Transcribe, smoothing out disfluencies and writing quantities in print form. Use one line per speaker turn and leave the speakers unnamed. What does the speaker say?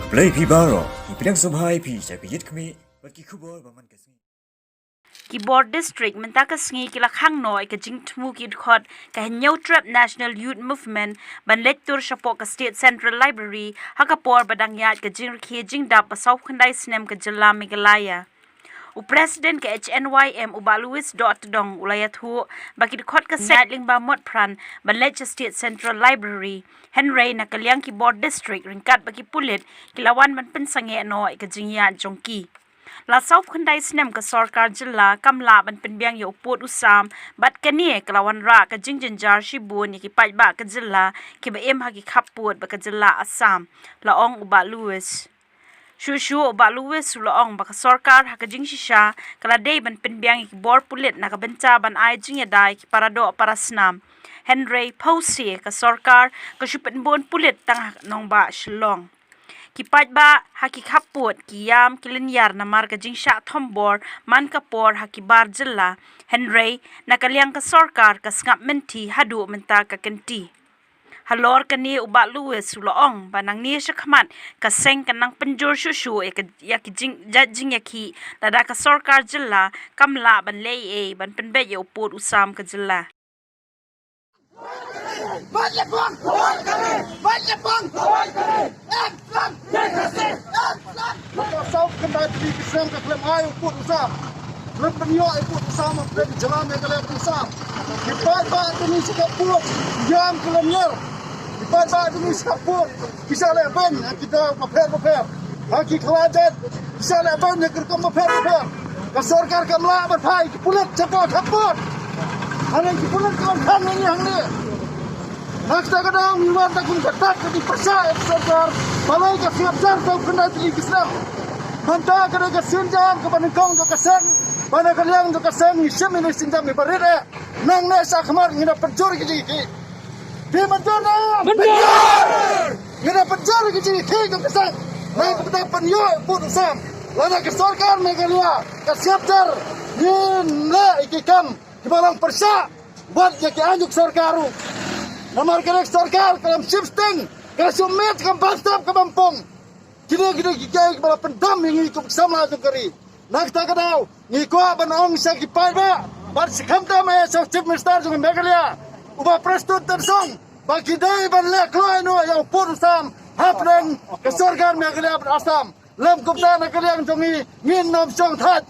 Play Pibaro, Ipidang Sobhai Pi, Chapit Kme, but Kikubo, Baman Kasmi.
Keyboard District mentaka sngi kila Khang noi ka jing Thmu ki Dkhot ka New Trap National Youth Movement ban lecture shapo ka State Central Library hakapor badang yat ka jing rkhe jing dap pasaw khandai snem ka jilla Meghalaya. U President ka HNYM Ubaluis dot dong ulayat hu baki Dkhot ka setling ba mot pran ban lecture State Central Library Henry na kalyang Keyboard District ringkat baki pulit kilawan man pensange noi ka jing yat jongki. La South Khandai Snem ka Sarkar Jilla Kamla ban penbiang yo put usam bat kani kelawan ra ka jingjinjar shibun ki pai ba ka Jilla ki ba em ha ki khaput ba ka Jilla Assam la ong uba Louis Shushu uba Louis la ong ba ka Sarkar ha ka jingshisha kala day ban penbiang ki bor pulit na ka benta ban ai jingya dai ki parado parasnam Henry Posi ka Sarkar ka shupen bon pulit tang nong ba Shillong Kipat ba haki kaput kiyam kilinyar na marga jing Shah thombor man kapor haki bar jilla Henry nakalyang ka Sarkar ka skap menti hadu menta ka kenti halor kani uba Louis suloong banang ni shakmat ka seng kanang penjur shushu ya ki jing yaki dada ka Sarkar jilla kamla ban lei ban penbe yo put usam ka jilla
South Khandai di Kisram ka klem ayo put usam. Klem penyo ay put usam klem jalan Meghalaya usam. Dipat ba ini sikap put jam klem yer. Dipat ba ini sikap put bisa leben kita maper. Haki kelajet bisa leben yang kerkom maper. Ka Sarkar kamla berpai pulat cepat haput. Hanya pulat kawan Khang ini hang ni. Nakta kadang miwan takun ketat di pasar Sarkar. Balai ka siap jar South Khandai di Kisram. Manta kada ka sinjam ka panengkong ka sen pana kalyang ka sen ni sem ni sinjam ni barire nang ne sa khamar ngina penjor ki ji di menjor na penjor ngina penjor ki ji ka sen nang kita penyo pun sam lana ka Sarkar Meghalaya ka siap jar ni na ikikam di balang persa buat ya ki anjuk Sarkaru namar ka Sarkar kalam shifting ka sumet ka bastap ka bampong Kini gigay kepala pendam yang ikut sama tu kari. Nak tak kadau, ngikut banong sa kipai ba. Bar sekamta maya sa chief minister jung Meghalaya. Uba prestut tersong. Bagi day ban le kloi no yang pur sam haplen ke Sarkar Meghalaya Assam. Lam kupta nak kaliang jungi ngin nom song that.